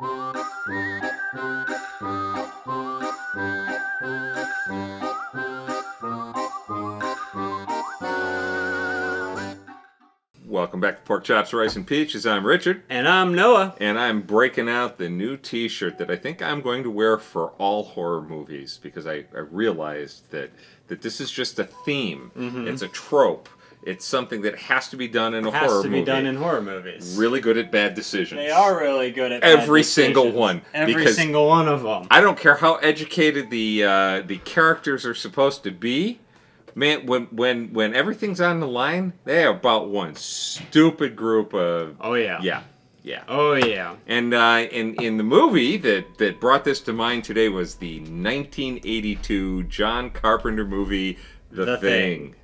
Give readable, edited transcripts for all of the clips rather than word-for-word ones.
Welcome back to Pork Chops, Rice, and Peaches. I'm Richard. And I'm Noah. And I'm breaking out the new t-shirt that I think I'm going to wear for all horror movies because I realized that this is just a theme. Mm-hmm. It's a trope. It's something that has to be done in a horror movie. Has to be done in horror movies. Really good at bad decisions. They are really good at bad every decisions. single one. Every single one of them. I don't care how educated the characters are supposed to be. Man, when everything's on the line, they are about one stupid group of... Oh, yeah. Yeah. Oh, yeah. And in the movie that brought this to mind today was the 1982 John Carpenter movie, The Thing.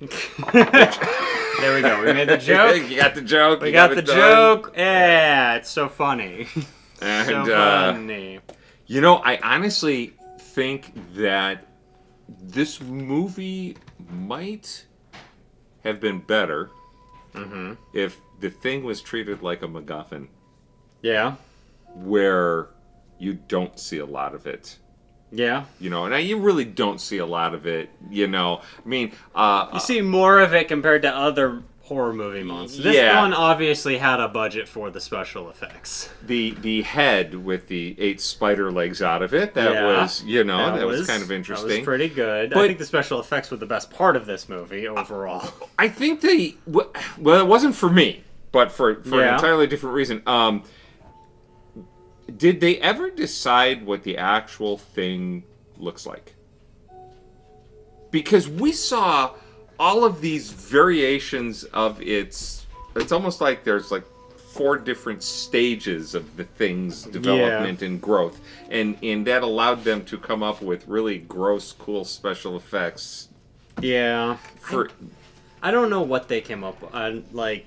There we go. We made the joke. You got the joke. We got the joke. Yeah, it's so funny. And, so funny. You know, I honestly think that this movie might have been better if The Thing was treated like a MacGuffin. Yeah. Where you don't see a lot of it. Yeah. You know, and you really don't see a lot of it, you know. I mean... you see more of it compared to other horror movie monsters. This one obviously had a budget for the special effects. The head with the 8 spider legs out of it, that was, you know, that was kind of interesting. That was pretty good. But I think the special effects were the best part of this movie overall. I think well, it wasn't for me, but for an entirely different reason. Did they ever decide what the actual thing looks like? Because we saw all of these variations of it's almost like there's like 4 different stages of the thing's development and growth. And that allowed them to come up with really gross, cool special effects. Yeah. I don't know what they came up with. Like,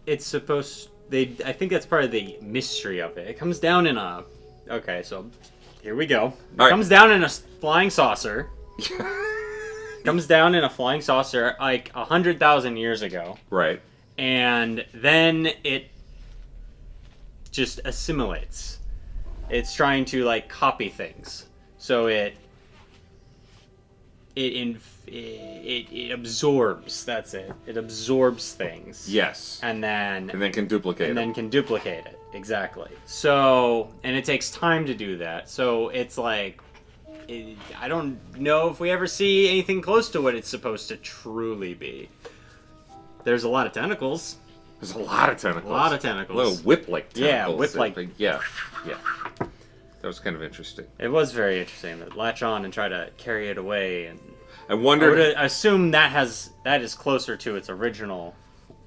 it's supposed... I think that's part of the mystery of it. It comes down in a... Okay, so here we go. It comes down in a flying saucer. Comes down in a flying saucer like 100,000 years ago. Right. And then it just assimilates. It's trying to like copy things. So it absorbs. That's it. It absorbs things. Yes. And then can duplicate it. And then can duplicate it. Exactly. So, and it takes time to do that. So it's like, I don't know if we ever see anything close to what it's supposed to truly be. There's a lot of tentacles. There's a lot of tentacles. A lot of tentacles. Little whip-like tentacles. Yeah, whip-like. Yeah. That was kind of interesting. It was very interesting. To latch on and try to carry it away, and I wondered. I would assume that is closer to its original.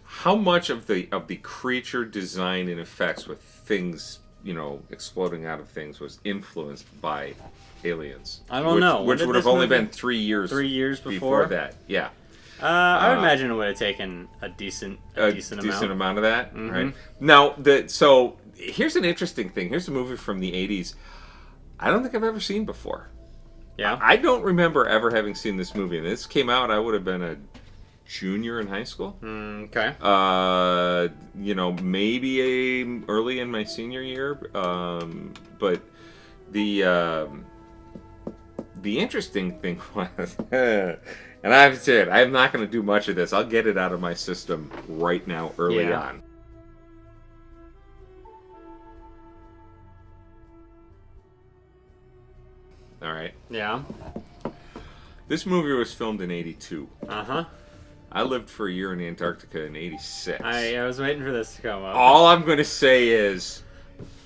How much of the creature design and effects with things, you know, exploding out of things was influenced by Aliens? I don't know. Which would have only been 3 years. 3 years before that. Yeah. I would imagine it would have taken a decent amount of that, mm-hmm. right? Now, so here's an interesting thing. Here's a movie from the 80s I don't think I've ever seen before. Yeah? I don't remember ever having seen this movie. And this came out, I would have been a junior in high school. Okay. You know, maybe early in my senior year. But the interesting thing was... And I've said, I'm not going to do much of this. I'll get it out of my system right now, early on. All right. Yeah. This movie was filmed in 82. Uh-huh. I lived for a year in Antarctica in 86. I was waiting for this to come up. All I'm going to say is...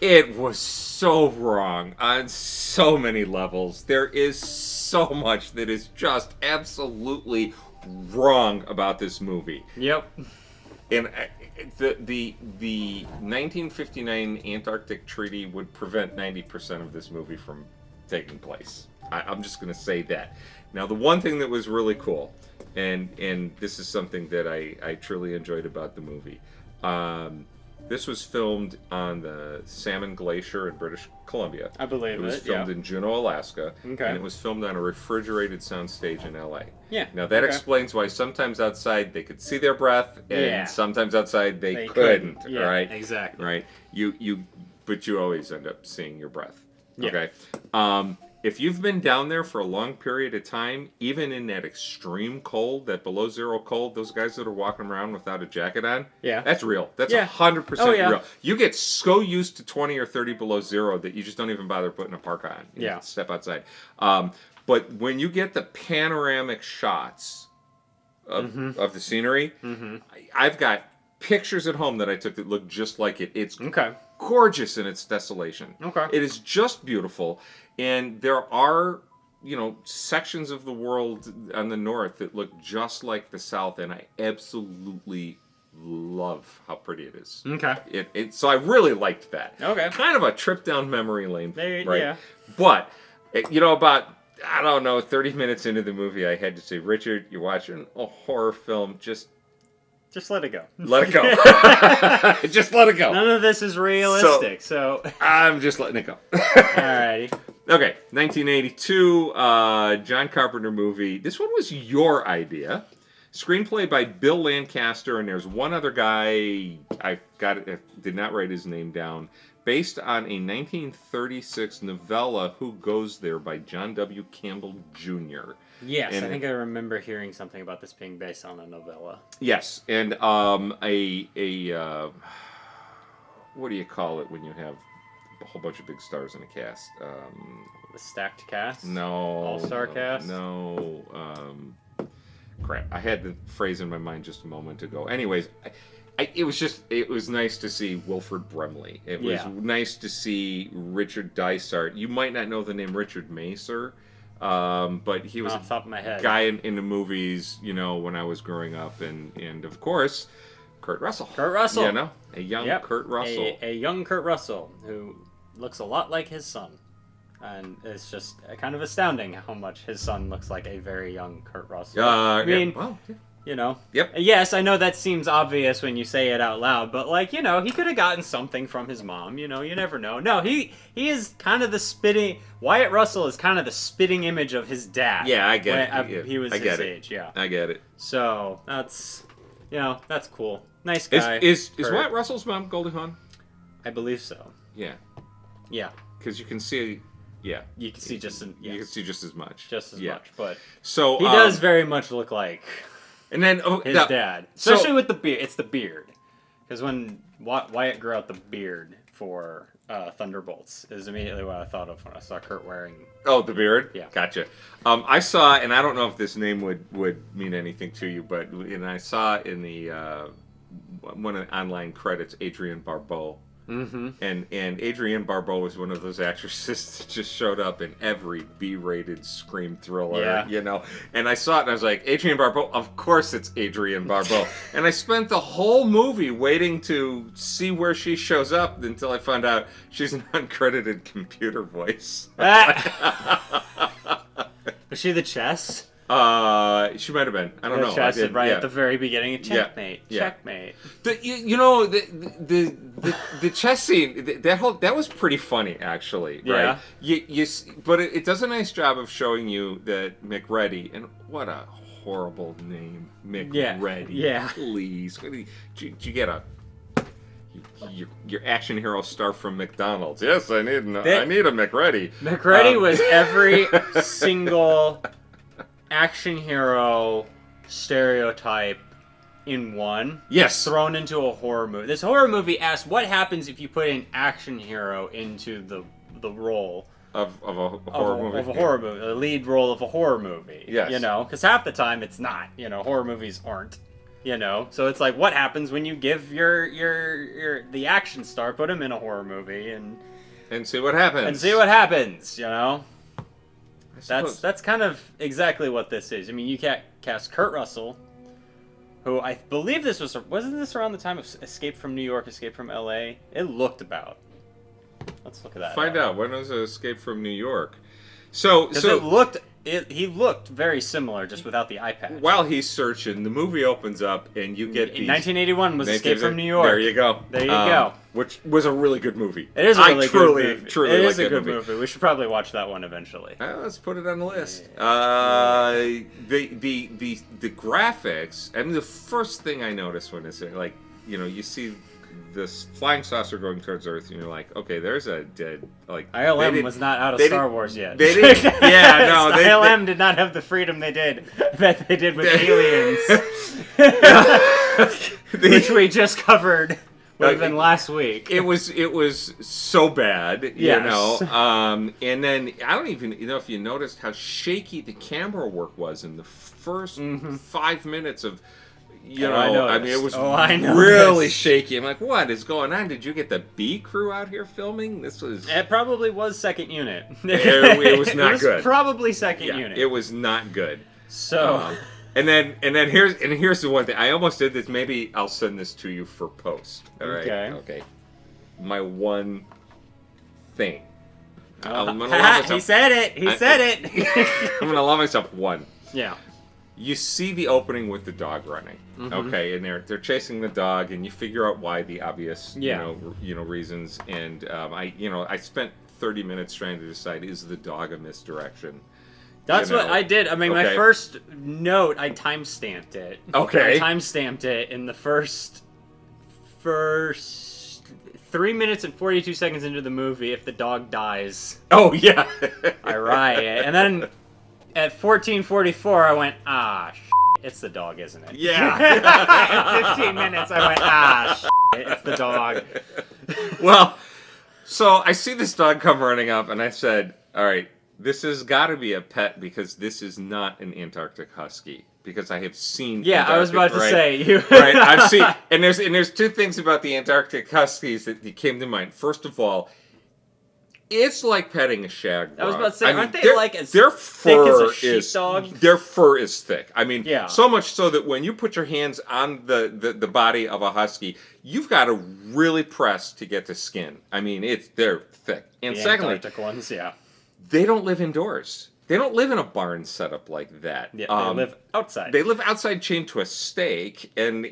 it was so wrong on so many levels. There is so much that is just absolutely wrong about this movie. Yep. And the 1959 Antarctic Treaty would prevent 90% of this movie from taking place. I'm just going to say that. Now, the one thing that was really cool, and this is something that I truly enjoyed about the movie, this was filmed on the Salmon Glacier in British Columbia. I believe it. It was filmed in Juneau, Alaska. Okay. And it was filmed on a refrigerated soundstage in LA. Yeah. Now that explains why sometimes outside they could see their breath, and sometimes outside they couldn't. Yeah, right? Exactly. Right. You but you always end up seeing your breath. Yeah. Okay. If you've been down there for a long period of time, even in that extreme cold, that below zero cold, those guys that are walking around without a jacket on, Yeah. that's real. That's Yeah. 100% Oh, yeah. real. You get so used to 20 or 30 below zero that you just don't even bother putting a parka on. You Yeah. step outside. But when you get the panoramic shots of the scenery, I've got pictures at home that I took that look just like it. It's Okay. gorgeous in its desolation. Okay. It is just beautiful. And there are, sections of the world on the north that look just like the south, and I absolutely love how pretty it is. Okay. So I really liked that. Okay. Kind of a trip down memory lane, right? Yeah. But, about, I don't know, 30 minutes into the movie, I had to say, Richard, you're watching a horror film, just let it go. let it go. Just let it go. None of this is realistic, so... I'm just letting it go. Alrighty. Okay, 1982, John Carpenter movie. This one was your idea. Screenplay by Bill Lancaster, and there's one other guy, I did not write his name down, based on a 1936 novella, Who Goes There, by John W. Campbell Jr. Yes, And I think I remember hearing something about this being based on a novella. Yes, and what do you call it when you have a whole bunch of big stars in a cast? The stacked cast? No. All-star cast? No. Crap. I had the phrase in my mind just a moment ago. Anyways, it was nice to see Wilford Brimley. It was nice to see Richard Dysart. You might not know the name Richard Macer, but he was off the top of my head. Guy in the movies, when I was growing up, and of course, Kurt Russell. Kurt Russell. A young Kurt Russell. A young Kurt Russell who looks a lot like his son. And it's just kind of astounding how much his son looks like a very young Kurt Russell. Yep. Yes, I know that seems obvious when you say it out loud, but he could have gotten something from his mom. You never know. No, he is kind of the spitting. Wyatt Russell is kind of the spitting image of his dad. Yeah, I get it. He was his age. Yeah, I get it. So that's that's cool. Nice guy. Is Wyatt Russell's mom Goldie Hawn? I believe so. Yeah. Yeah. Because you can see. Yeah, you can see just you can see just as much. Much, but so he does very much look like. And then his dad, especially with the beard. It's the beard, because when Wyatt grew out the beard for Thunderbolts, is immediately what I thought of when I saw Kurt wearing. Oh, the beard. Yeah, gotcha. I saw, and I don't know if this name would mean anything to you, but I saw in the one of the online credits, Adrienne Barbeau. Mm-hmm. And Adrienne Barbeau was one of those actresses that just showed up in every B-rated scream thriller, And I saw it and I was like, Adrienne Barbeau, of course it's Adrienne Barbeau. And I spent the whole movie waiting to see where she shows up until I found out she's an uncredited computer voice. Was she the chess? She might have been. I don't know. Chess at the very beginning. Checkmate. Yeah. Checkmate. The chess scene that was pretty funny actually. Right? Yeah. But it does a nice job of showing you that McReady, and what a horrible name, McReady. Yeah. Please, did you get your action hero star from McDonald's? Yes, I need a McReady. McReady was every single action hero stereotype in one. Yes. Thrown into a horror movie. This horror movie asks, what happens if you put an action hero into the role of a horror movie? Of a horror movie. The lead role of a horror movie. Yes. Because half the time it's not. Horror movies aren't. So it's like, what happens when you give the action star, put him in a horror movie and see what happens. That's kind of exactly what this is. I mean, you can't cast Kurt Russell, who I believe wasn't this around the time of Escape from New York, Escape from L.A.? It looked about. Let's look at that. Find out. When was Escape from New York? So he looked very similar, just without the eye patch. While he's searching, the movie opens up, and you get these... 1981 was Escape from New York. There you go. There you go. Which was a really good movie. It is a really good movie. Truly, it is a good movie. We should probably watch that one eventually. Let's put it on the list. The graphics. I mean, the first thing I noticed when it's you see this flying saucer going towards Earth, and you're like, okay, there's a dead ILM was not out of Star Wars yet. They didn't. Yeah, no. ILM did not have the freedom they did that they did with aliens, which we just covered. Even last week. It was so bad, you Yes. know. And then I don't even know if you noticed how shaky the camera work was in the first 5 minutes of. You know, I mean, it was really shaky. I'm like, what is going on? Did you get the B crew out here filming? This was. It probably was second unit. It was not good. It was probably second unit. It was not good. So. And then here's the one thing. I almost did this. Maybe I'll send this to you for post. All right. Okay. My one thing. He said it. He said it. I'm gonna allow myself one. Yeah. You see the opening with the dog running, okay, and they're chasing the dog, and you figure out why, the obvious, you know reasons. And I spent 30 minutes trying to decide, is the dog a misdirection? That's what I did. I mean, my first note, I timestamped it. Okay. I timestamped it in the first 3 minutes and 42 seconds into the movie. If the dog dies, oh yeah, I riot, and then. At 14:44, I went, it's the dog, isn't it? Yeah. At 15 minutes, I went, it's the dog. Well, so I see this dog come running up, and I said, all right, this has got to be a pet, because this is not an Antarctic Husky. Because I have seen. Yeah, Antarctic, I was about to say you. Right, I've seen, and there's two things about the Antarctic Huskies that came to mind. First of all, it's like petting a shag dog. I was about to say, aren't they like as their fur thick as a sheepdog? Their fur is thick. I mean, yeah. So much so that when you put your hands on the body of a husky, you've got to really press to get the skin. I mean, they're thick. And secondly, Antarctic ones, yeah. They don't live indoors. They don't live in a barn setup like that. Yeah, they live outside. They live outside, chained to a stake. And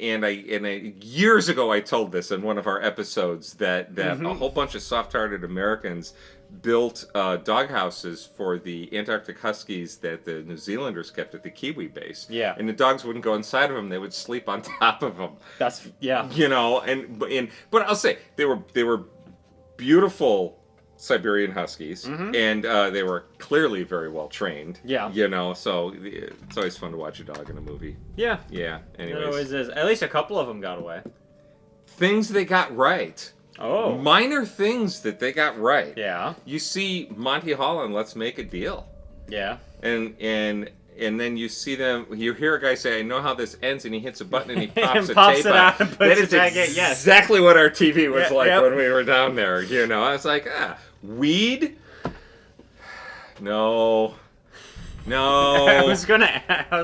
years ago, I told this in one of our episodes that a whole bunch of soft-hearted Americans built dog houses for the Antarctic Huskies that the New Zealanders kept at the Kiwi base. Yeah. And the dogs wouldn't go inside of them; they would sleep on top of them. Yeah. You know, but I'll say they were beautiful Siberian Huskies, and they were clearly very well trained. Yeah. You know, so it's always fun to watch a dog in a movie. Yeah. Yeah. Anyways. It always is. At least a couple of them got away. Things they got right. Oh. Minor things that they got right. Yeah. You see Monty Hall in Let's Make a Deal. Yeah. And then you see them, you hear a guy say, I know how this ends, and he hits a button and he pops a pops tape it out and puts that it is back in, yes. exactly what our TV was like yep. when we were down there. You know, I was like, weed? No. I was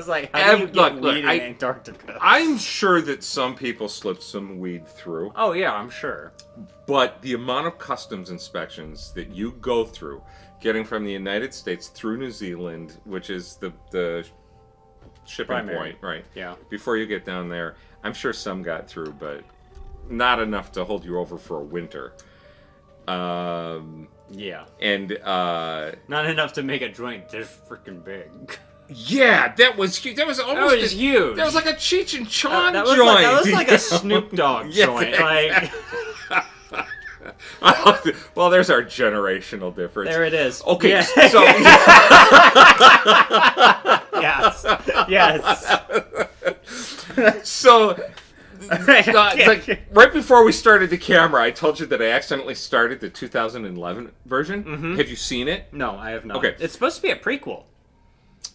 like, how do you get weed in Antarctica? I'm sure that some people slipped some weed through. Oh, yeah, I'm sure. But the amount of customs inspections that you go through, getting from the United States through New Zealand, which is the shipping point, right? Yeah. Before you get down there, I'm sure some got through, but not enough to hold you over for a winter. Yeah. And not enough to make a joint this freaking big. Yeah, that was huge. That was almost huge. That was like a Cheech and Chong joint. That was like a Snoop Dogg joint. Like. Well, there's our generational difference. There it is. Okay, yeah. so yes. So, like, right before we started the camera, I told you that I accidentally started the 2011 version. Mm-hmm. Have you seen it? No, I have not. Okay, it's supposed to be a prequel.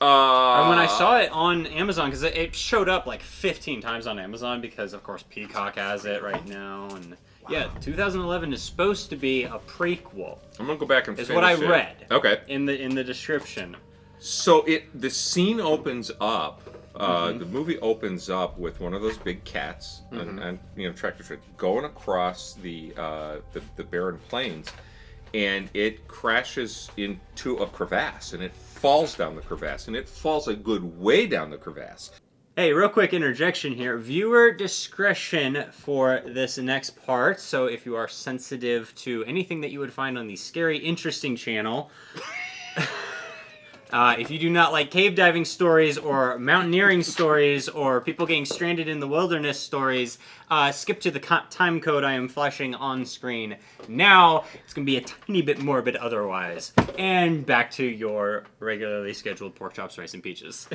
And when I saw it on Amazon, because it showed up like 15 times on Amazon, because of course Peacock has it right now, and wow. Yeah, 2011 is supposed to be a prequel. I'm gonna go back and finish what I read. Okay. In the description. So the scene opens up. The movie opens up with one of those big cats, and tractor trailer going across the barren plains, and it crashes into a crevasse, and it falls down the crevasse, and it falls a good way down the crevasse. Hey, real quick interjection here. Viewer discretion for this next part. So if you are sensitive to anything that you would find on the Scary Interesting channel, If you do not like cave diving stories or mountaineering stories or people getting stranded in the wilderness stories, skip to the time code I am flashing on screen now. It's going to be a tiny bit morbid otherwise. And back to your regularly scheduled pork chops, rice, and peaches.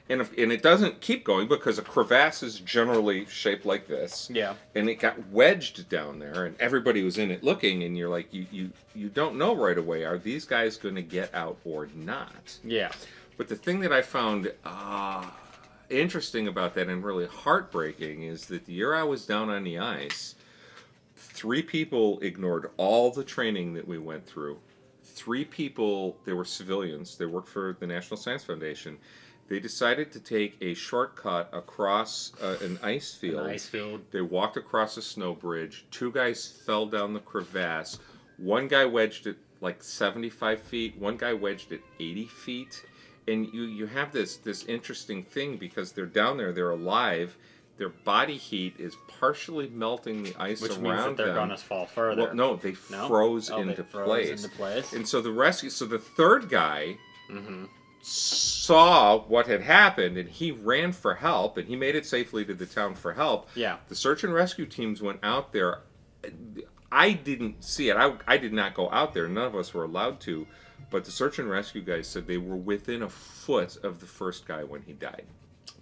And it doesn't keep going because a crevasse is generally shaped like this. Yeah. And it got wedged down there, and everybody was in it looking, and you're like, you don't know right away, are these guys going to get out or not? Yeah. But the thing that I found interesting about that and really heartbreaking is that the year I was down on the ice, 3 people ignored all the training that we went through. 3 people, they were civilians, they worked for the National Science Foundation. They decided to take a shortcut across an ice field. They walked across a snow bridge. 2 guys fell down the crevasse. 1 guy wedged it like 75 feet. 1 guy wedged it 80 feet. And you have this interesting thing because they're down there, they're alive. Their body heat is partially melting the ice around them. Which means that they're going to fall further. Well, no, they froze into place. And so the 3rd guy... Mm-hmm. Saw what had happened, and he ran for help, and he made it safely to the town for help. Yeah. The search and rescue teams went out there. I didn't see it. I did not go out there. None of us were allowed to. But the search and rescue guys said they were within a foot of the first guy when he died.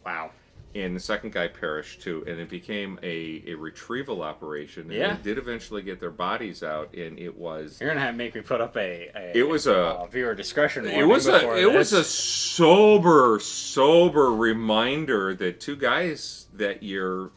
Wow. And the 2nd guy perished too, and it became a retrieval operation. And they did eventually get their bodies out, and it was... You're gonna have to make me put up a viewer discretion warning. It was a sober reminder that 2 guys that year,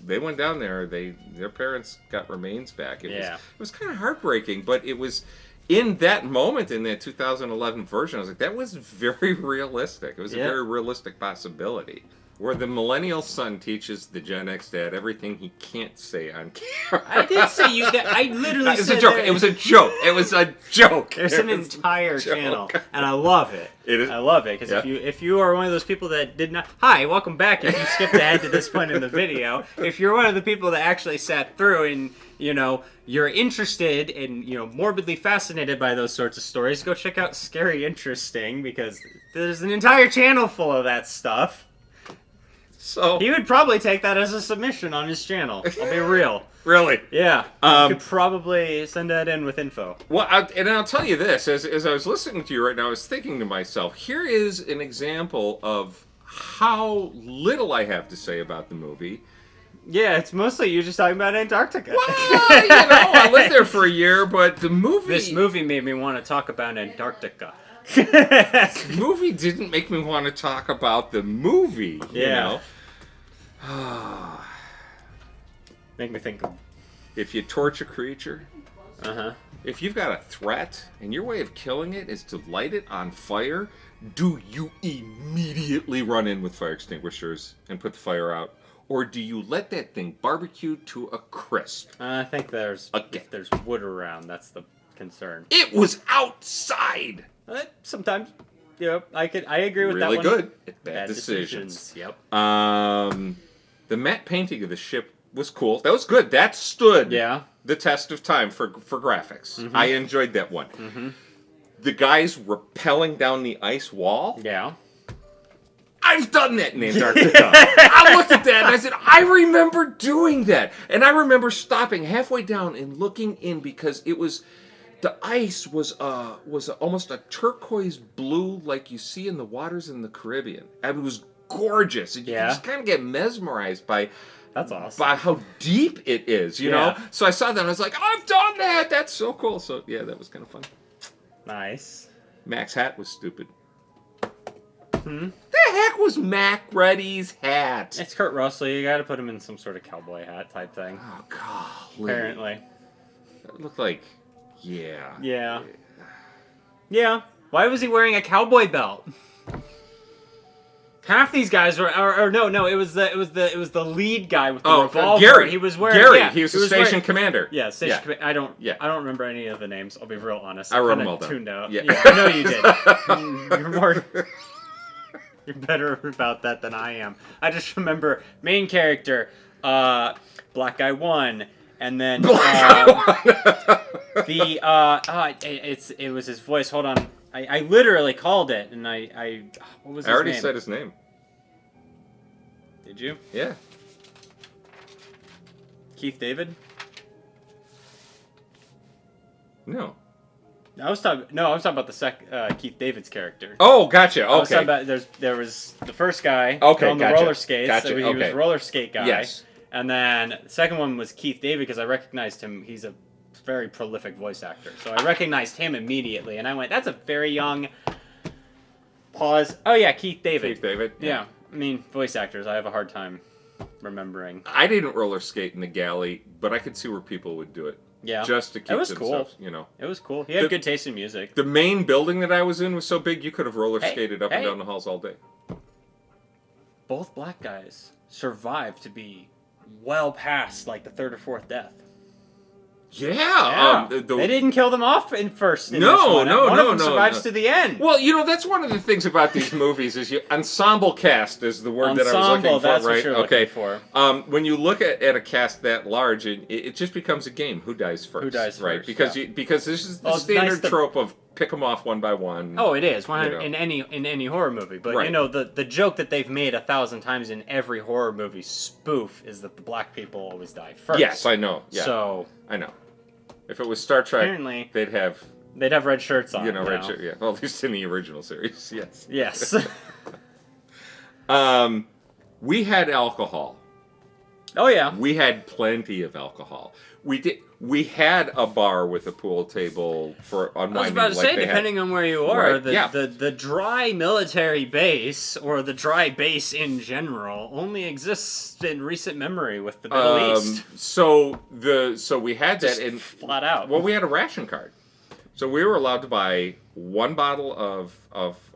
they went down there. Their parents got remains back. It was kind of heartbreaking, but it was. In that moment, in that 2011 version, I was like, that was very realistic. It was a very realistic possibility. Where the millennial son teaches the Gen X dad everything he can't say on camera. I did say you that. I literally said it was a joke. It was a joke. It was a joke. There's an entire channel, and I love it. I love it because if you are one of those people that did not, hi, welcome back. If you skipped ahead to this point in the video, if you're one of the people that actually sat through and you're interested and morbidly fascinated by those sorts of stories, go check out Scary Interesting because there's an entire channel full of that stuff. So he would probably take that as a submission on his channel. I'll be real. Really? Yeah. You could probably send that in with info. Well, I'll tell you this. As I was listening to you right now, I was thinking to myself, here is an example of how little I have to say about the movie. Yeah, it's mostly you just talking about Antarctica. Well, I lived there for a year, but the movie... This movie made me want to talk about Antarctica. The movie didn't make me want to talk about the movie, you know? Make me think of... If you torch a creature, if you've got a threat, and your way of killing it is to light it on fire, do you immediately run in with fire extinguishers and put the fire out? Or do you let that thing barbecue to a crisp? I think if there's wood around, that's the concern. It was outside! Sometimes. Yep, I agree with that one. Really good at bad decisions. Yep. The matte painting of the ship was cool. That was good. That stood the test of time for graphics. Mm-hmm. I enjoyed that one. Mm-hmm. The guys rappelling down the ice wall. Yeah. I've done that in Antarctica. I looked at that and I said, I remember doing that. And I remember stopping halfway down and looking in because it was... The ice was almost a turquoise blue like you see in the waters in the Caribbean. I mean, it was gorgeous. And you just kind of get mesmerized by... That's awesome. By how deep it is, you know? So I saw that and I was like, I've done that! That's so cool. So, yeah, that was kind of fun. Nice. Mac's hat was stupid. The heck was Mac Reddy's hat? It's Kurt Russell. You gotta put him in some sort of cowboy hat type thing. Oh, golly. Apparently. It looked like... Yeah. Why was he wearing a cowboy belt? Half these guys were, no, it was the lead guy with the revolver. Gary. He was wearing. Gary. He was the station commander. Yeah, station commander. I don't remember any of the names. I'll be real honest. I wrote them all down. Tuned out. Yeah, I know you did. You're better about that than I am. I just remember main character, black guy 1. And then it was his voice. Hold on. I literally called it, and I what was his I already name? said his name. Did you? Yeah. Keith David? No. I was talking about the Keith David's character. Oh, gotcha. I was talking Okay. about there was the first guy Okay, on the gotcha. roller skates. Gotcha, So he okay. was roller skate guy. Yes. And then the second one was Keith David because I recognized him. He's a very prolific voice actor. So I recognized him immediately, and I went, "That's a very young." Pause. Oh yeah, Keith David. Keith David. Yeah. I mean, voice actors. I have a hard time remembering. I didn't roller skate in the galley, but I could see where people would do it. Yeah. Just to keep It was themselves, cool. you know. It was cool. He had good taste in music. The main building that I was in was so big you could have roller Hey, skated up and hey. down the halls all day. Both black guys survived to be well past like the third or fourth death. Yeah. They didn't kill them off in first. In No, this one. no, One no, of them no, survives no. to the end. Well, you know, that's one of the things about these movies is ensemble cast is the word that I was looking for, that's right? what you're okay. looking for. When you look at a cast that large, it just becomes a game. Who dies first? Who dies right? first, Because yeah. because this is the Well, it's standard nice to- trope of pick them off one by one. Oh, it is You know. in any horror movie. But Right. you know the joke that they've made 1,000 times in every horror movie spoof is that the black people always die first. Yes, I know. Yeah, So I know. If it was Star Trek, apparently they'd have they'd have red shirts on. red shirt. Yeah, well, at least in the original series, yes. Yes. We had alcohol. Oh yeah. We had plenty of alcohol. We had a bar with a pool table for unwinding. I was about to say, depending on where you are, Right, the dry military base or the dry base in general only exists in recent memory with the Middle East. So we had that Just in flat out. Well, we had a ration card, so we were allowed to buy one bottle of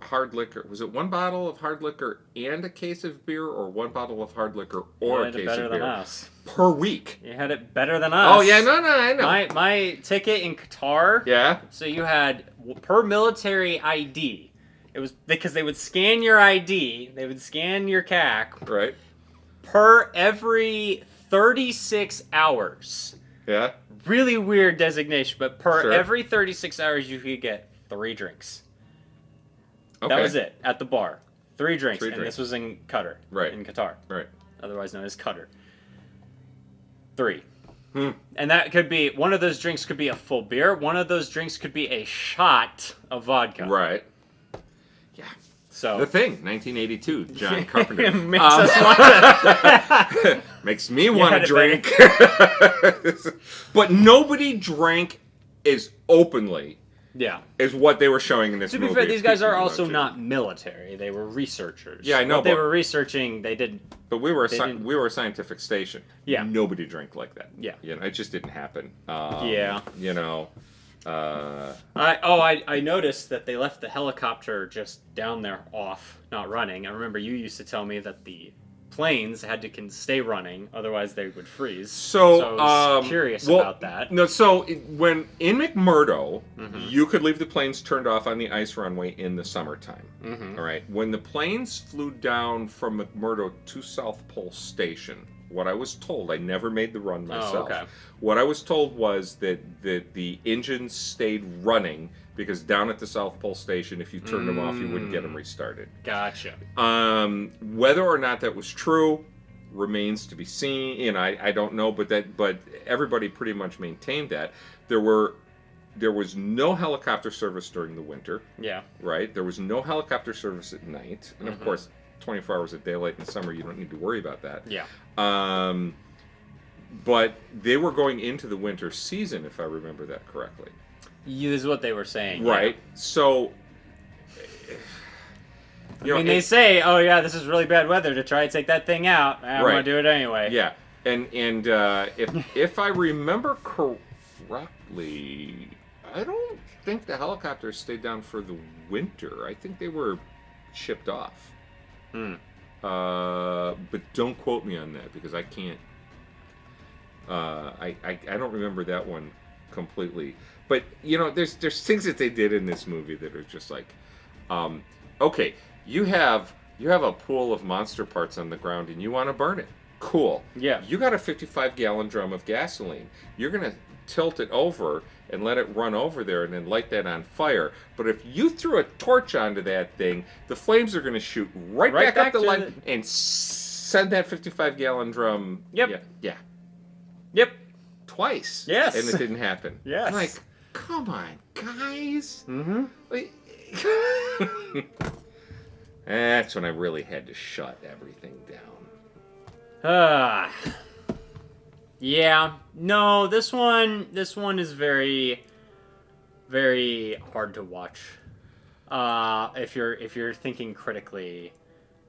hard liquor. Was it one bottle of hard liquor and a case of beer, or one bottle of hard liquor or You a had it case better of than beer us. per week? You had it better than us. Oh yeah, no, I know. My ticket in Qatar. Yeah. So you had per military ID. It was because they would scan your ID. They would scan your CAC Right. per every 36 hours. Yeah. Really weird designation, but per Sure. every 36 hours you could get 3 drinks. Okay. That was it at the bar. 3 drinks, 3 and drinks. this was in Qatar. Right. In Qatar, Right. otherwise known as Qatar. 3. Hmm. And that could be one of those drinks could be a full beer. One of those drinks could be a shot of vodka. Right. Yeah. So The Thing, 1982, John Carpenter. It makes us want to. Makes me want had to it drink. But nobody drank as openly Yeah. as what they were showing in this To movie. be fair, these guys are People also don't not military. They were researchers. Yeah, I know, What they but- were researching, they didn't. But we were They didn't- we were a scientific station. Yeah. Nobody drank like that. Yeah. You know, it just didn't happen. Yeah. You know. I noticed that they left the helicopter just down there off, not running. I remember you used to tell me that the planes had to stay running, otherwise they would freeze. So, I was curious about that. No, so when in McMurdo, Mm-hmm. you could leave the planes turned off on the ice runway in the summertime. Mhm. All right. When the planes flew down from McMurdo to South Pole Station, what I was told, I never made the run myself. okay. What I was told was that the engines stayed running because down at the South Pole Station, if you turned them off, you wouldn't get them restarted. Gotcha. Whether or not that was true remains to be seen. And I don't know, but everybody pretty much maintained that there was no helicopter service during the winter. Yeah. Right? There was no helicopter service at night, and of Mhm. course, 24 hours of daylight in the summer, you don't need to worry about that. Yeah. But they were going into the winter season, if I remember that correctly. Is what they were saying. Right? So. I mean, they say, "Oh yeah, this is really bad weather to try to take that thing out." I'm Right. gonna do it anyway. Yeah, and if I remember correctly, I don't think the helicopters stayed down for the winter. I think they were shipped off. Hmm. But don't quote me on that because I can't. I don't remember that one completely. But you know, there's things that they did in this movie that are just like, okay, you have a pool of monster parts on the ground and you want to burn it. Cool. Yeah. You got a 55-gallon drum of gasoline. You're going to tilt it over and let it run over there and then light that on fire. But if you threw a torch onto that thing, the flames are going to shoot right back up the light and send that 55-gallon drum. Yep. Yeah. Yep. Twice. Yes. And it didn't happen. Yes. I'm like, come on, guys. Mm-hmm. That's when I really had to shut everything down. Yeah. No, this one is very, very hard to watch. If you're thinking critically.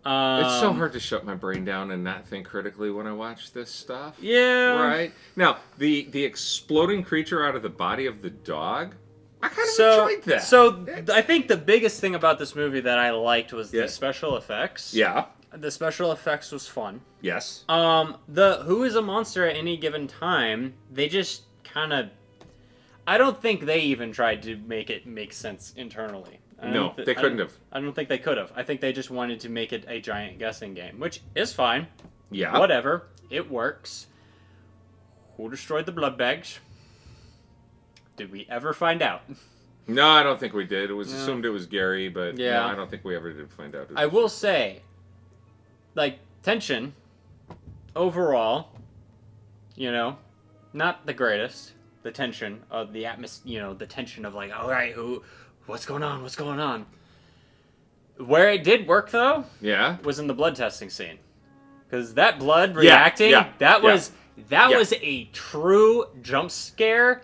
It's so hard to shut my brain down and not think critically when I watch this stuff. Yeah. Right? Now, the exploding creature out of the body of the dog, I kind of enjoyed that. So I think the biggest thing about this movie that I liked was the special effects. Yeah. The special effects was fun. Yes. The who is a monster at any given time, they just kind of... I don't think they even tried to make it make sense internally. No, they couldn't have. I don't think they could have. I think they just wanted to make it a giant guessing game, which is fine. Yeah. Whatever. It works. Who destroyed the blood bags? Did we ever find out? No, I don't think we did. It was assumed it was Gary, but yeah. no, I don't think we ever did find out. I will say, like, tension, overall, not the greatest. The tension of the atmosphere, the tension of like, all right, what's going on? What's going on? Where it did work, though, was in the blood testing scene. Because that blood reacting, that was a true jump scare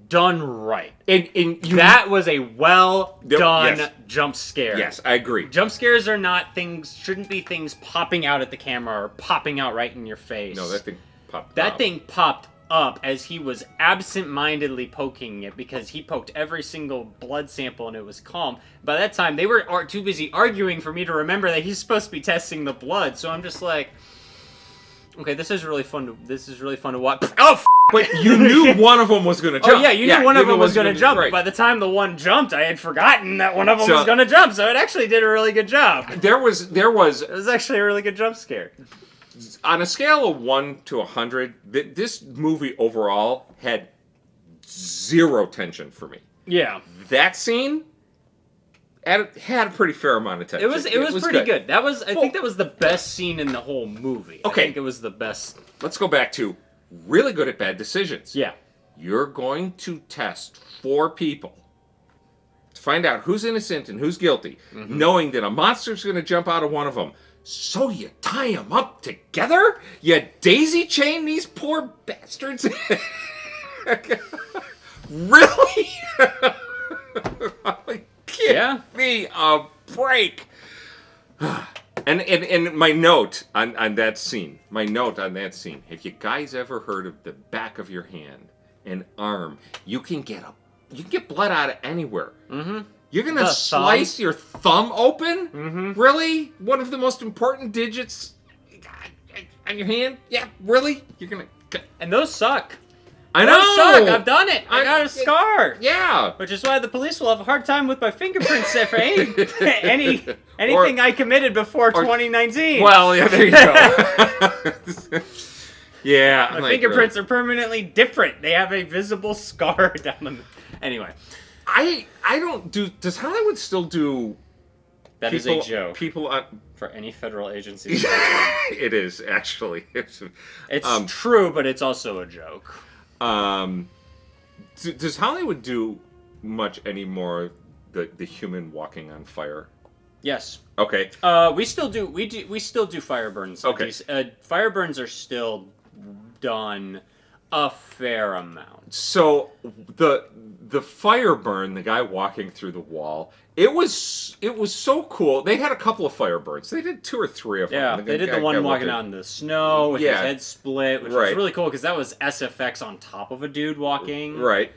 done right. That was a well done jump scare. Yes, I agree. Jump scares shouldn't be things popping out at the camera or popping out right in your face. No, that thing popped up. That thing popped up as he was absent-mindedly poking it because he poked every single blood sample and it was calm. By that time, they were too busy arguing for me to remember that he's supposed to be testing the blood. So I'm just like, okay, this is really fun to watch. Oh, but you knew one of them was going to jump. Oh yeah, you knew one of them was going to jump. Right. By the time the one jumped, I had forgotten that one of them was going to jump. So it actually did a really good job. It was actually a really good jump scare. On a scale of 1 to 100, this movie overall had 0 tension for me. Yeah. That scene had a pretty fair amount of tension. It was pretty good. I think that was the best scene in the whole movie. Okay. I think it was the best. Let's go back to really good at bad decisions. Yeah. You're going to test 4 people to find out who's innocent and who's guilty, knowing that a monster's going to jump out of one of them. So you tie them up together? You daisy chain these poor bastards? Really? Give me a break. And my note on that scene, if you guys ever heard of the back of your hand and arm, you can get blood out of anywhere. Mm-hmm. You're going to slice your thumb open? Mm-hmm. Really? One of the most important digits on your hand? Yeah, really? You're going to... And those suck. I know! Those suck. I've done it. I got a scar. Yeah. Which is why the police will have a hard time with my fingerprints for anything I committed before 2019. Well, yeah, there you go. Yeah. My fingerprints are permanently different. They have a visible scar down them. Anyway. I don't do... Does Hollywood still do... That is a joke. People on... For any federal agency. It is, actually. It's true, but it's also a joke. Does Hollywood do much anymore the human walking on fire? Yes. Okay. We still do fire burns. Okay. Fire burns are still done a fair amount. So the fire burn, the guy walking through the wall, it was so cool. They had a couple of fire burns. They did 2 or 3 of them. Yeah, they did the one walking out in the snow with his head split, which was really cool because that was SFX on top of a dude walking. Right.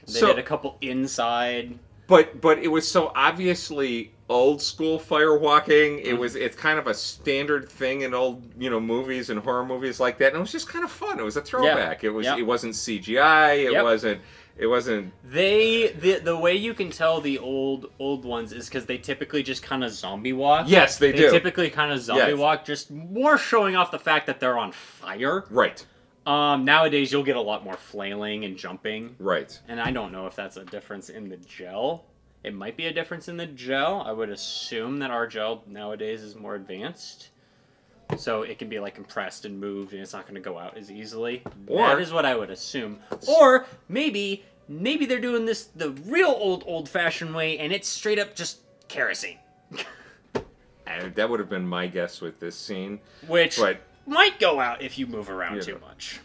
They did a couple inside. But it was so obviously old school fire walking. It's kind of a standard thing in old movies and horror movies like that. And it was just kind of fun. It was a throwback. It wasn't CGI. It wasn't. It wasn't. The way you can tell the old ones is because they typically just kind of zombie walk. Yes, they do. They typically kind of zombie walk, just more showing off the fact that they're on fire. Right. Nowadays, you'll get a lot more flailing and jumping. Right. And I don't know if that's a difference in the gel. It might be a difference in the gel. I would assume that our gel nowadays is more advanced. So it can be like compressed and moved and it's not going to go out as easily. That is what I would assume. Or maybe they're doing this the real old-fashioned way and it's straight up just kerosene. That would have been my guess with this scene. Which might go out if you move around too much.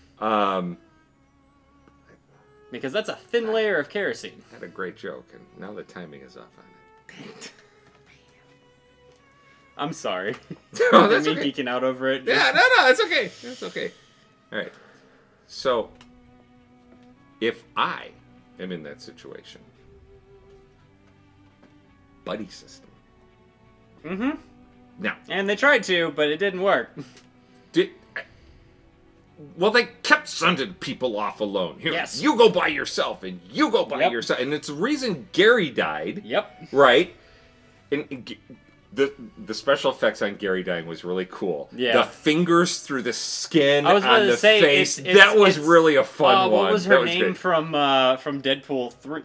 Because that's a thin layer of kerosene. I had a great joke, and now the timing is off on it. I'm sorry. No, that's me okay. geeking out over it. Yeah, no, it's okay. It's okay. All right. So, if I am in that situation, buddy system. Mm-hmm. Now. And they tried to, but it didn't work. Well, they kept sending people off alone. Here, yes. You go by yourself, and you go by yourself. And it's the reason Gary died. Yep. Right? And the special effects on Gary dying was really cool. Yeah. The fingers through the skin on the face. That was really a fun one. What was her name from Deadpool 3?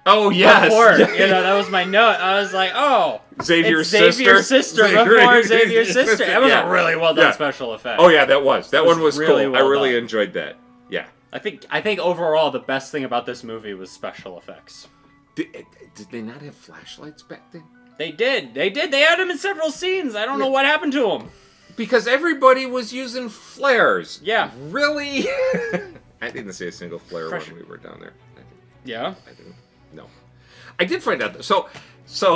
Oh, yes. Before, that was my note. I was like, oh. Xavier's Xavier's sister. Before Xavier's sister. That was a really well done special effect. Oh, yeah, that was. That one was really cool. well I really done. enjoyed that. Yeah. I think overall the best thing about this movie was special effects. Did they not have flashlights back then? They did. They had them in several scenes. I don't know what happened to them. Because everybody was using flares. Yeah. Really? I didn't see a single flare when we were down there. Yeah? I didn't. No. I did find out. So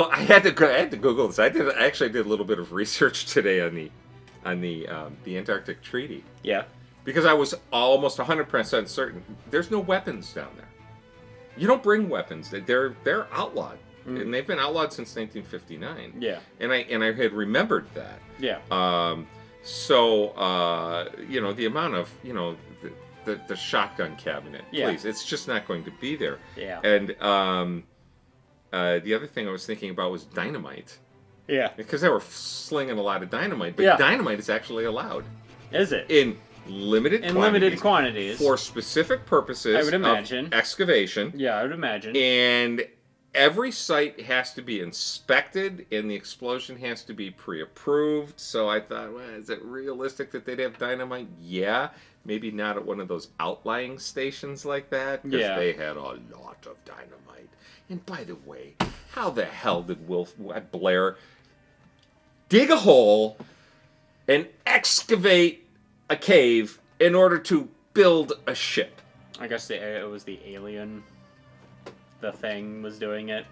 I had to Google this. I actually did a little bit of research today on the Antarctic Treaty. Yeah. Because I was almost 100% certain there's no weapons down there. You don't bring weapons. They're outlawed. And they've been outlawed since 1959. Yeah. And I had remembered that. Yeah. So the amount of, the shotgun cabinet, please, it's just not going to be there. Yeah. And the other thing I was thinking about was dynamite. Yeah. Because they were slinging a lot of dynamite, but dynamite is actually allowed. Is it? In limited quantities. For specific purposes. I would imagine. Of excavation. Yeah, I would imagine. And every site has to be inspected, and the explosion has to be pre-approved. So I thought, well, is it realistic that they'd have dynamite? Yeah. Maybe not at one of those outlying stations like that, because they had a lot of dynamite. And by the way, how the hell did Blair dig a hole and excavate a cave in order to build a ship? I guess it was the alien. The thing was doing it.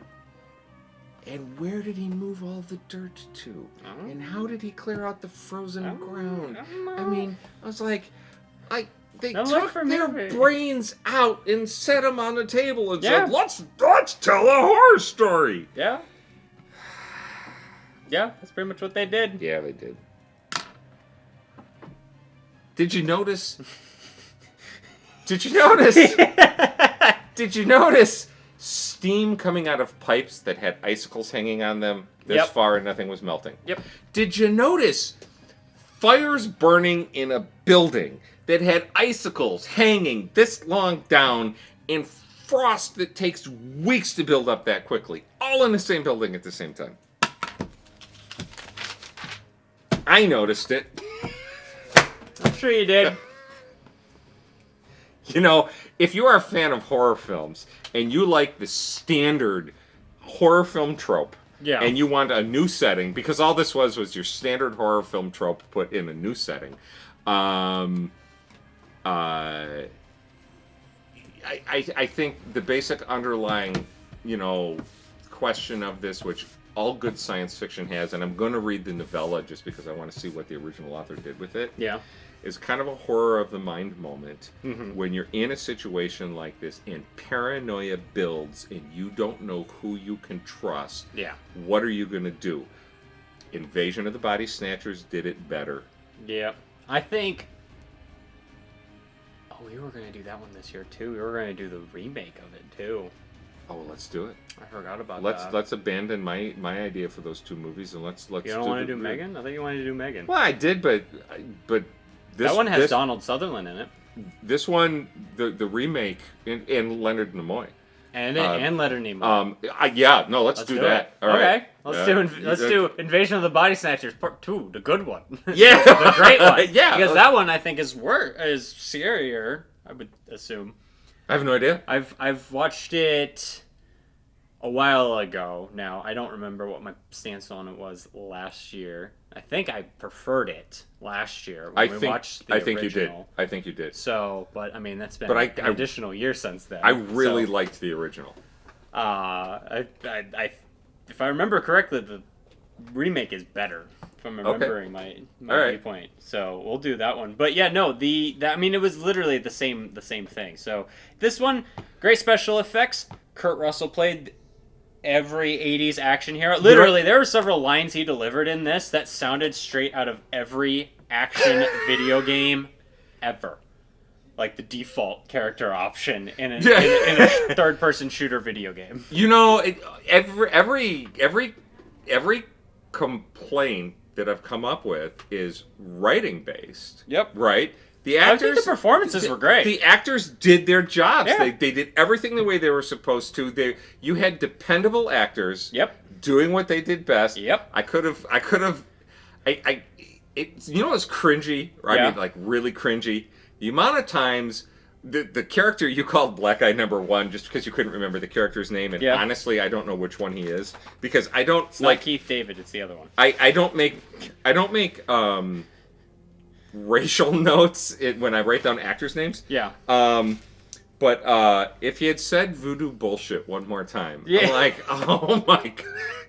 And where did he move all the dirt to? And how did he clear out the frozen ground? I mean, I was like, they took their brains out and set them on the table and said, let's tell a horror story. Yeah. Yeah, that's pretty much what they did. Yeah, they did. Did you notice? Did you notice steam coming out of pipes that had icicles hanging on them this far and nothing was melting? Yep. Did you notice fires burning in a building that had icicles hanging this long down and frost that takes weeks to build up that quickly, all in the same building at the same time? I noticed it. I'm sure you did. If you are a fan of horror films and you like the standard horror film trope, and you want a new setting, because all this was your standard horror film trope put in a new setting, I think the basic underlying, question of this, which all good science fiction has, and I'm going to read the novella just because I want to see what the original author did with it. Yeah. Is kind of a horror of the mind moment when you're in a situation like this and paranoia builds and you don't know who you can trust. Yeah. What are you going to do? Invasion of the Body Snatchers did it better. Yeah. I think... Oh, we were gonna do that one this year too. We were gonna do the remake of it too. Oh, let's do it. I forgot about that. Let's abandon my idea for those two movies and let's. You don't want to do Megan? I thought you wanted to do Megan. Well, I did, but this that one has Donald Sutherland in it. This one, the remake, and Leonard Nimoy. And Leonard Nimoy. Let's do that. All right. Let's do Invasion of the Body Snatchers Part 2, the good one. Yeah, the great one. Yeah, because that one I think is scarier. I would assume. I have no idea. I've watched it a while ago now. I don't remember what my stance on it was last year. I think I preferred it last year when we watched the original. I think you did. So, but I mean, that's been an additional year since then. I really liked the original. If I remember correctly, the remake is better. If I'm remembering my viewpoint, so we'll do that one. But yeah, no, I mean, it was literally the same thing. So this one, great special effects. Kurt Russell played every 80s action hero. Literally, there were several lines he delivered in this that sounded straight out of every action video game ever. Like the default character option in a third-person shooter video game. You know, every complaint that I've come up with is writing based. Yep. Right? The actors, I think the performances were great. The actors did their jobs. Yeah. They did everything the way they were supposed to. You had dependable actors. Yep. Doing what they did best. Yep. I could have. You know what's cringy? Or I mean, like really cringy. The amount of times the character you called Black Eye Number 1 just because you couldn't remember the character's name, and honestly, I don't know which one he is because I don't it's like Keith David. It's the other one. I don't make racial notes when I write down actors' names. Yeah. But if he had said voodoo bullshit one more time, I'm like, oh my god.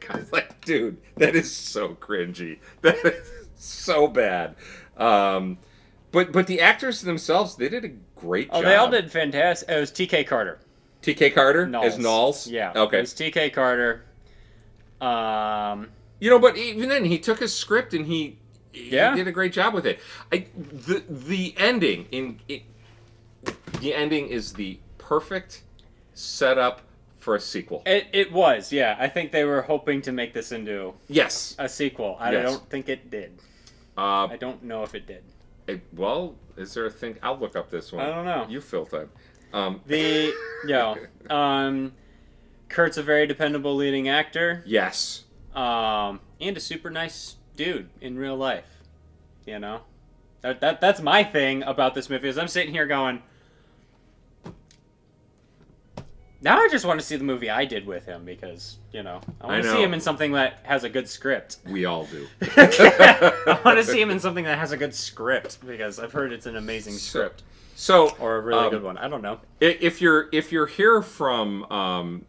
I was like, dude, that is so cringy. That is so bad. But the actors themselves, they did a great job. Oh, they all did fantastic. It was T.K. Carter. T.K. Carter Knowles. as Knowles? Yeah. Okay. It was T.K. Carter. You know, but even then, he took his script and he did a great job with it. The ending the ending is the perfect setup for a sequel. It was, yeah. I think they were hoping to make this into a sequel. I don't think it did. I don't know if it did. Is there a thing? I'll look up this one. I don't know. You fill time. Kurt's a very dependable leading actor. Yes. And a super nice dude in real life. You know? That's my thing about this movie is I'm sitting here going, now I just want to see the movie I did with him because, you know, I want to see him in something that has a good script. We all do. I want to see him in something that has a good script because I've heard it's an amazing script. Or a really good one. I don't know. If you're here from our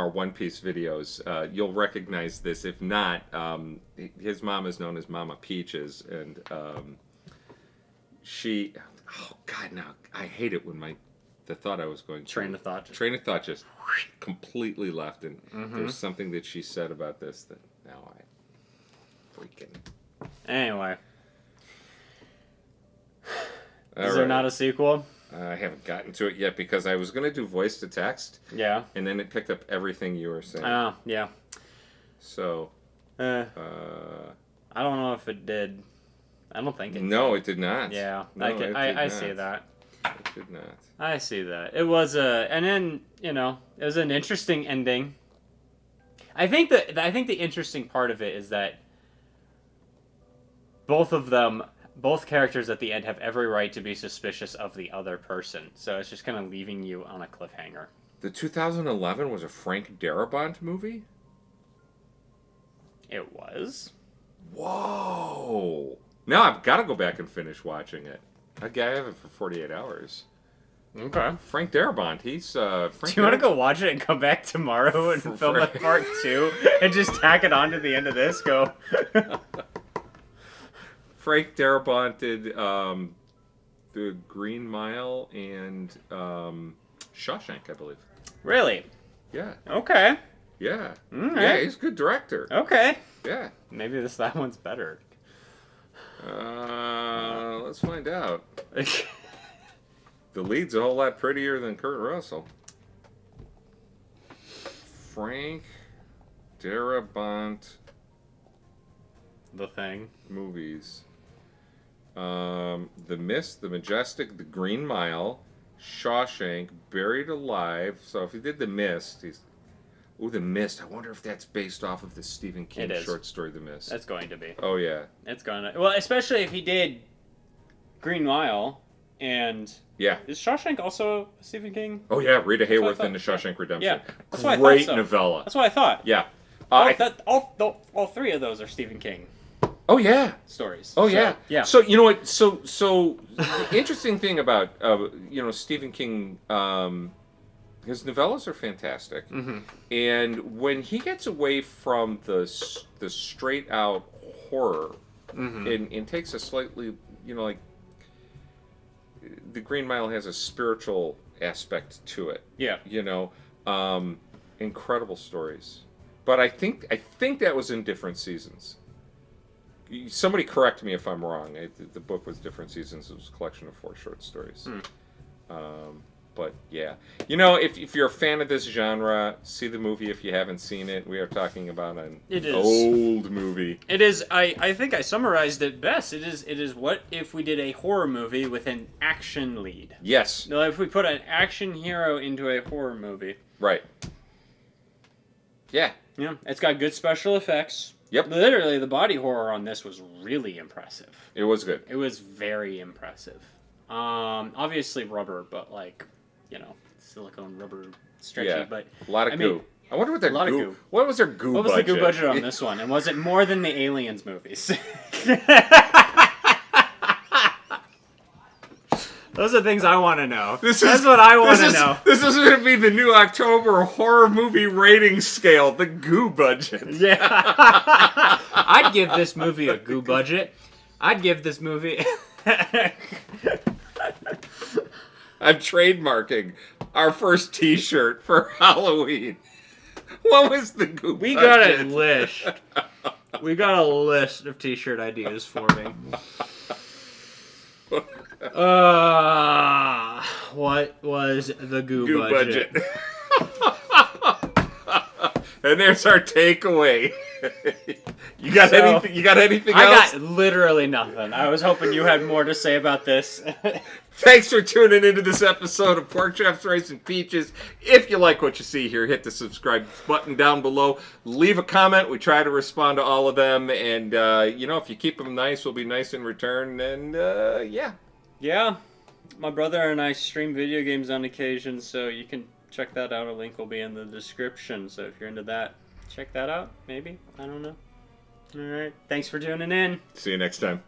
One Piece videos, you'll recognize this. If not, his mom is known as Mama Peaches, and she. Oh God, now I hate it when the thought I was going to train of thought just completely left, and there's something that she said about this that now I freaking. Anyway. Is there not a sequel? I haven't gotten to it yet because I was going to do voice to text. Yeah. And then it picked up everything you were saying. Oh, yeah. So. I don't know if it did. I don't think it did. No, it did not. Yeah. No, I see that. It did not. I see that. It was and then, you know, it was an interesting ending. I think the interesting part of it is that both characters at the end have every right to be suspicious of the other person. So it's just kind of leaving you on a cliffhanger. The 2011 was a Frank Darabont movie? It was? Whoa! Now I've got to go back and finish watching it. I have it for 48 hours. Okay. Frank Darabont, he's... Do you want to go watch it and come back tomorrow and film a part 2 and just tack it on to the end of this? Go... Frank Darabont did The Green Mile and Shawshank, I believe. Really? Yeah. Okay. Yeah. Right. Yeah, he's a good director. Okay. Yeah. Maybe that one's better. Let's find out. The lead's a whole lot prettier than Kurt Russell. Frank Darabont. The Thing. Movies. The Mist, The Majestic, The Green Mile, Shawshank, Buried Alive. So if he did The Mist, he's... Ooh, The Mist. I wonder if that's based off of the Stephen King short story, The Mist. That's going to be. Oh, yeah. It's going to... Well, especially if he did Green Mile and... Yeah. Is Shawshank also Stephen King? Oh, yeah. Rita Hayworth in The Shawshank Redemption. Yeah. That's what I thought. Great novella. That's what I thought. Yeah. All three of those are Stephen King. Oh, yeah. Stories. Oh, yeah. Yeah. So, you know what? So the interesting thing about, Stephen King, his novellas are fantastic. Mm-hmm. And when he gets away from the straight out horror and takes a slightly, The Green Mile has a spiritual aspect to it. Yeah. Incredible stories. But I think that was in different seasons. Somebody correct me if I'm wrong. The book was different seasons. It was a collection of 4 short stories. But yeah, if you're a fan of this genre, see the movie if you haven't seen it. We are talking about an old movie. It is. I think I summarized it best. It is. What if we did a horror movie with an action lead? Yes. No, if we put an action hero into a horror movie. Right. Yeah. Yeah. It's got good special effects. Yep. Literally, the body horror on this was really impressive. It was good. It was very impressive. Obviously rubber, but silicone rubber stretchy. But a lot of goo. I wonder what their goo. What was their goo budget? What was the goo budget on this one? And was it more than the Aliens movies? Those are things I want to know. That's what I want to know. This is going to be the new October horror movie rating scale, the goo budget. Yeah. I'd give this movie a goo budget. I'd give this movie... I'm trademarking our first T-shirt for Halloween. What was the goo budget? We got a list. We got a list of T-shirt ideas for me. What was the goo budget? And there's our takeaway. You got anything? You got anything else? I got literally nothing. I was hoping you had more to say about this. Thanks for tuning into this episode of Pork Chops, Rice, and Peaches. If you like what you see here, hit the subscribe button down below. Leave a comment. We try to respond to all of them. And, if you keep them nice, we'll be nice in return. And, yeah. Yeah. My brother and I stream video games on occasion, so you can check that out. A link will be in the description. So if you're into that, check that out. Maybe. I don't know. All right. Thanks for tuning in. See you next time.